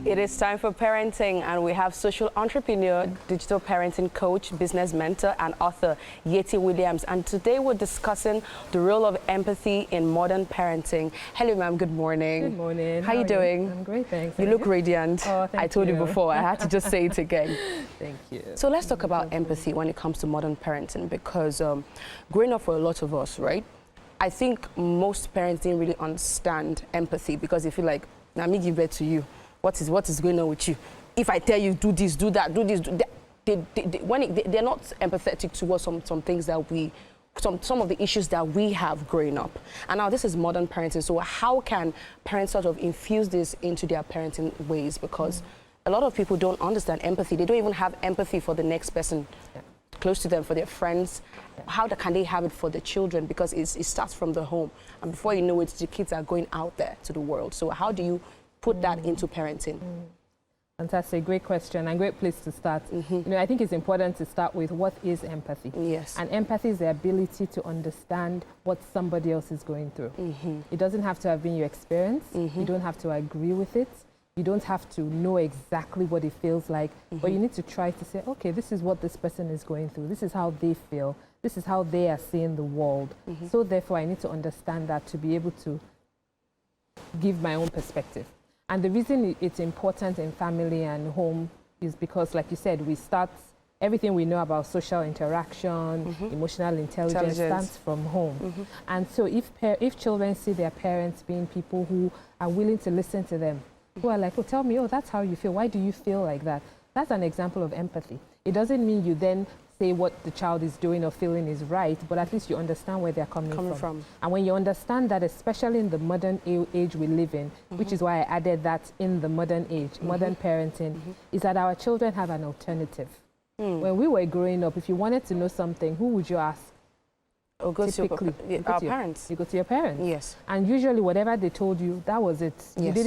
It is time for parenting, and we have social entrepreneur, digital parenting coach, business mentor, and author Yetty Williams. And today we're discussing the role of empathy in modern parenting. Hello, ma'am. Good morning. Good morning. How are you doing? I'm great, thanks. You look radiant. Oh, thank I told you you before. I had to just say it again. Thank you. So let's talk about empathy when it comes to modern parenting, because growing up for a lot of us, right? I think most parents didn't really understand empathy because they feel like, now me give birth to you. What is going on with you? If I tell you do this, do that, do this, do that, they're not empathetic towards some things that some of the issues that we have growing up. And now this is modern parenting. So how can parents sort of infuse this into their parenting ways? Because a lot of people don't understand empathy. They don't even have empathy for the next person close to them, for their friends. How can they have it for the children? Because it starts from the home. And before you know it, the kids are going out there to the world. So how do you put that into parenting? Fantastic, great question and great place to start. You know, I think it's important to start with what is empathy. Yes. And empathy is the ability to understand what somebody else is going through. It doesn't have to have been your experience. You don't have to agree with it. You don't have to know exactly what it feels like, but you need to try to say, okay, this is what this person is going through. This is how they feel. This is how they are seeing the world. So therefore, I need to understand that to be able to give my own perspective. And the reason it's important in family and home is because, like you said, we start everything we know about social interaction, emotional intelligence starts from home. And so if children see their parents being people who are willing to listen to them, who are like, oh, tell me, oh, that's how you feel. Why do you feel like that? That's an example of empathy. It doesn't mean you then say what the child is doing or feeling is right, but at least you understand where they're coming from. And when you understand that, especially in the modern age we live in, which is why I added that in the modern age, modern parenting, is that our children have an alternative. When we were growing up, if you wanted to know something, who would you ask? Or go Typically, to our parents. You go to your parents. Yes. And usually whatever they told you, that was it. Yes.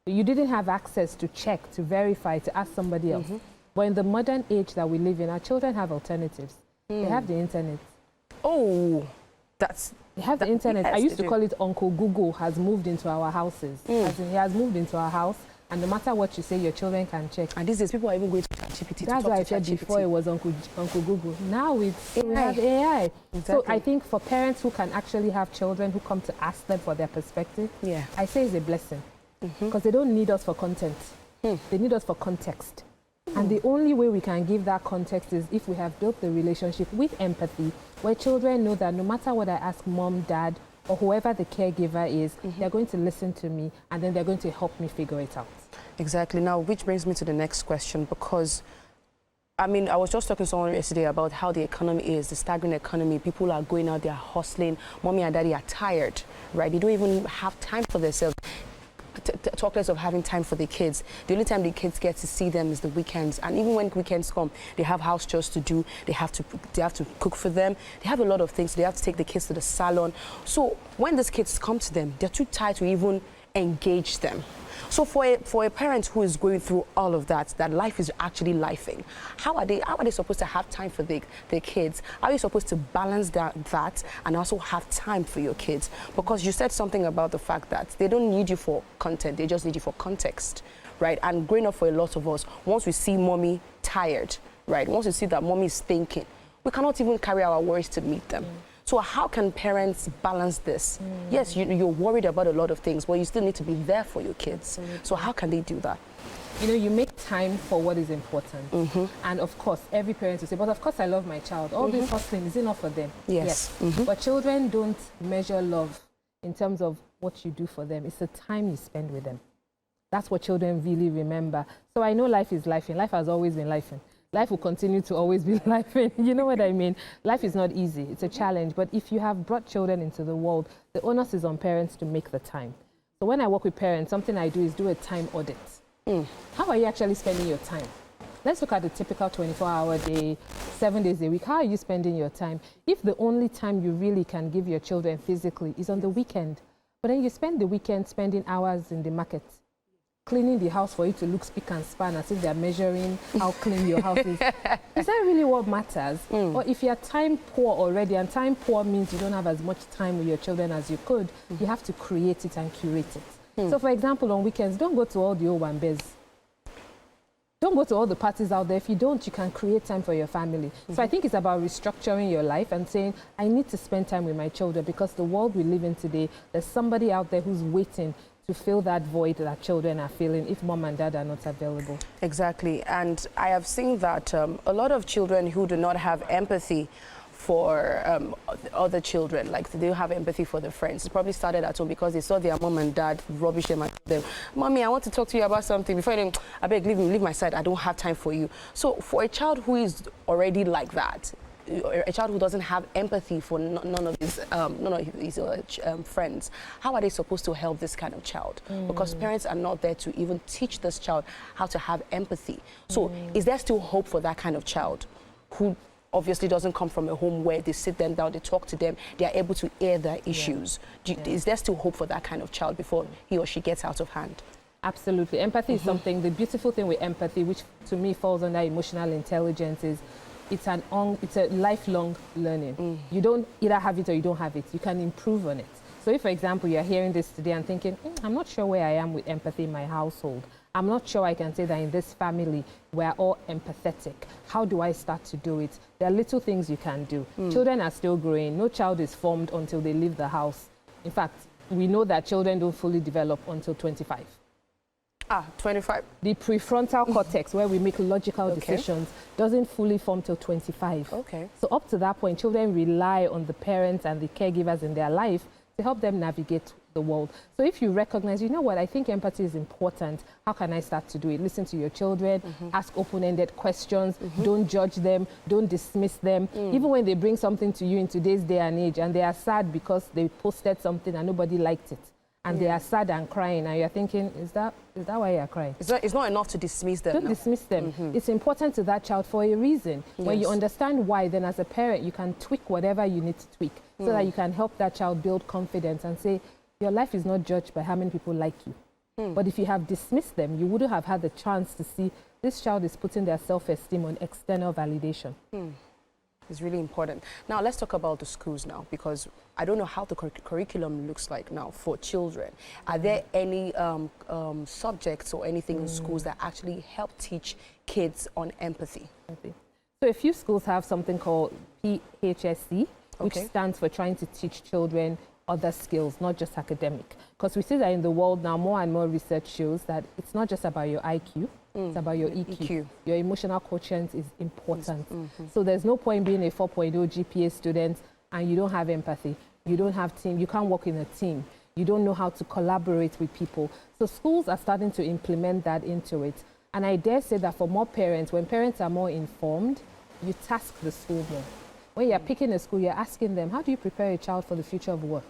You didn't have access to check, to verify, to ask somebody else. But in the modern age that we live in, our children have alternatives. They have the internet. Oh, they have the internet. I used to call it Uncle Google has moved into our houses. As in, he has moved into our house, and no matter what you say, your children can check. And these days, people are even going to ChatGPT. That's why I said before it was Uncle Google. Now we have AI. Exactly. So I think for parents who can actually have children who come to ask them for their perspective, I say it's a blessing. Because they don't need us for content. They need us for context. And the only way we can give that context is if we have built the relationship with empathy, where children know that no matter what I ask mom, dad, or whoever the caregiver is, they're going to listen to me, and then they're going to help me figure it out. Exactly. Now, which brings me to the next question, because I mean, I was just talking to someone yesterday about how the economy is, the staggering economy. People are going out, they're hustling. Mommy and daddy are tired, right? They don't even have time for themselves. Talk less of having time for the kids. The only time the kids get to see them is the weekends, and even when weekends come, they have house chores to do. They have to cook for them. They have a lot of things. They have to take the kids to the salon. So when these kids come to them, they're too tired to even engage them. So for a parent who is going through all of that life is actually lifing, how are they supposed to have time for their kids? How are you supposed to balance that and also have time for your kids? Because you said something about the fact that they don't need you for content, they just need you for context, right? And growing up for a lot of us, once we see mommy tired, right? Once we see that mommy is thinking, we cannot even carry our worries to meet them. So how can parents balance this? Yes, you're worried about a lot of things, but you still need to be there for your kids. So how can they do that? You know, you make time for what is important. And of course, every parent will say, but of course I love my child. All this hustling, is enough for them? Yes. But children don't measure love in terms of what you do for them. It's the time you spend with them. That's what children really remember. So I know life is life, and life has always been life. Life will continue to always be life. You know what I mean? Life is not easy. It's a challenge. But if you have brought children into the world, the onus is on parents to make the time. So when I work with parents, something I do is do a time audit. How are you actually spending your time? Let's look at the typical 24-hour day, 7 days a week. How are you spending your time? If the only time you really can give your children physically is on the weekend, but then you spend the weekend spending hours in the market, cleaning the house for you to look spick and span as if they're measuring how clean your house is. Is that really what matters? Or if you're time poor already, and time poor means you don't have as much time with your children as you could, you have to create it and curate it. So for example, on weekends, don't go to all the Owambes. Don't go to all the parties out there. If you don't, you can create time for your family. So I think it's about restructuring your life and saying, I need to spend time with my children, because the world we live in today, there's somebody out there who's waiting to fill that void that children are feeling if mom and dad are not available. Exactly. And I have seen that a lot of children who do not have empathy for other children, like they don't have empathy for their friends. It probably started at home because they saw their mom and dad rubbish them and tell them, Mommy, I want to talk to you about something. Before you I beg, leave my side. I don't have time for you. So for a child who is already like that, a child who doesn't have empathy for none of his friends, how are they supposed to help this kind of child? Because parents are not there to even teach this child how to have empathy. So is there still hope for that kind of child who obviously doesn't come from a home where they sit them down, they talk to them, they are able to air their issues? Is there still hope for that kind of child before he or she gets out of hand? Absolutely. Empathy is something, the beautiful thing with empathy, which to me falls under emotional intelligence, is it's a lifelong learning. You don't either have it or you don't have it. You can improve on it. So if, for example, you're hearing this today and thinking, I'm not sure where I am with empathy in my household. I'm not sure I can say that in this family we're all empathetic. How do I start to do it? There are little things you can do. Children are still growing. No child is formed until they leave the house. In fact, we know that children don't fully develop until 25. 25. The prefrontal cortex, where we make logical decisions, doesn't fully form till 25. Okay. So up to that point, children rely on the parents and the caregivers in their life to help them navigate the world. So if you recognize, you know what, I think empathy is important. How can I start to do it? Listen to your children, ask open-ended questions, don't judge them, don't dismiss them. Even when they bring something to you in today's day and age and they are sad because they posted something and nobody liked it, and they are sad and crying, and you're thinking, is that why you're crying? It's not enough to dismiss them. Don't dismiss them. It's important to that child for a reason. When you understand why, then as a parent, you can tweak whatever you need to tweak so that you can help that child build confidence and say, your life is not judged by how many people like you. But if you have dismissed them, you wouldn't have had the chance to see this child is putting their self-esteem on external validation. It's really important. Now, let's talk about the schools now, because I don't know how the curriculum looks like now for children. Are there any subjects or anything in schools that actually help teach kids on empathy? So a few schools have something called PHSC, which stands for trying to teach children other skills, not just academic. Because we see that in the world now, more and more research shows that it's not just about your IQ, it's about your EQ. Your emotional quotient is important. So there's no point being a 4.0 GPA student and you don't have empathy. You don't have team. You can't work in a team. You don't know how to collaborate with people. So schools are starting to implement that into it. And I dare say that for more parents, when parents are more informed, you task the school more. When you're picking a school, you're asking them, how do you prepare a child for the future of work?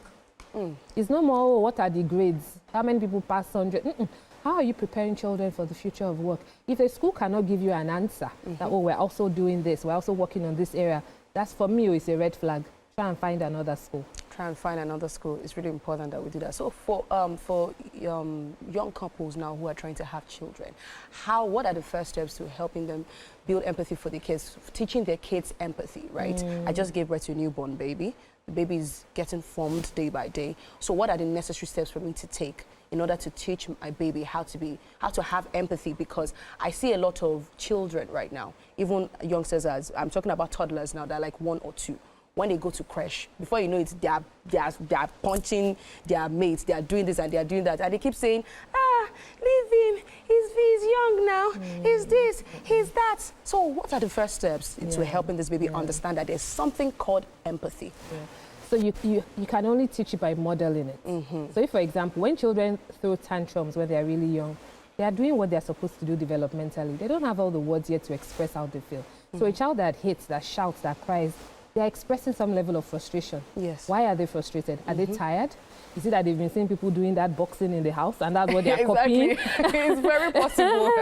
It's no more, oh, what are the grades? How many people pass 100? How are you preparing children for the future of work? If a school cannot give you an answer, that, oh, we're also doing this, we're also working on this area, that's, for me, it's a red flag. Try and find another school. Try and find another school. It's really important that we do that. So for young couples now who are trying to have children, what are the first steps to helping them build empathy for the kids, teaching their kids empathy, right? I just gave birth to a newborn baby. The baby is getting formed day by day. So what are the necessary steps for me to take in order to teach my baby how to have empathy? Because I see a lot of children right now, even youngsters, as I'm talking about toddlers now, they're like 1 or 2. When they go to crash, before you know it, they are punching their mates, they are doing this and they are doing that, and they keep saying, leave him, he's young now, he's this, he's that. So what are the first steps to helping this baby understand that there's something called empathy? So you can only teach it by modeling it. So if, for example, when children throw tantrums when they're really young, they are doing what they're supposed to do developmentally. They don't have all the words yet to express how they feel. So a child that hits, that shouts, that cries, they're expressing some level of frustration. Yes. Why are they frustrated? Are they tired? Is it that they've been seeing people doing that boxing in the house and that's what they're copying? It's very possible.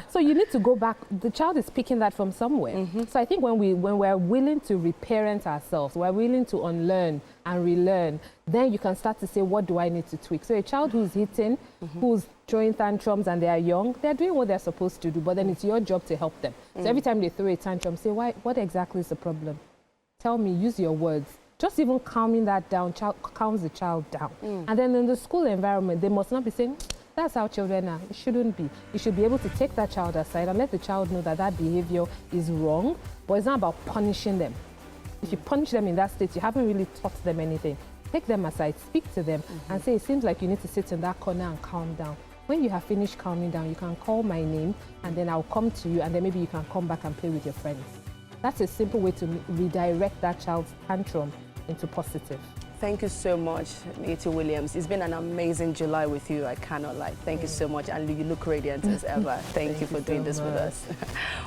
So you need to go back. The child is picking that from somewhere. So I think when we're willing to reparent ourselves, we're willing to unlearn and relearn, then you can start to say, what do I need to tweak? So a child who's hitting, who's throwing tantrums and they are young, they're doing what they're supposed to do, but then it's your job to help them. So every time they throw a tantrum, say, what exactly is the problem? Tell me, use your words. just even calming that down calms the child down. And then in the school environment, they must not be saying, that's how children are. It shouldn't be. You should be able to take that child aside and let the child know that that behavior is wrong, but it's not about punishing them. If you punish them in that state, you haven't really taught them anything. Take them aside, speak to them, and say, it seems like you need to sit in that corner and calm down. When you have finished calming down, you can call my name, and then I'll come to you, and then maybe you can come back and play with your friends. That's a simple way to redirect that child's tantrum into positive. Thank you so much, Yetty Williams. It's been an amazing July with you, I cannot lie. Thank you so much, and you look radiant as ever. Thank you for doing this with us.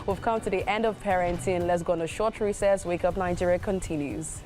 We've come to the end of parenting. Let's go on a short recess. Wake Up Nigeria continues.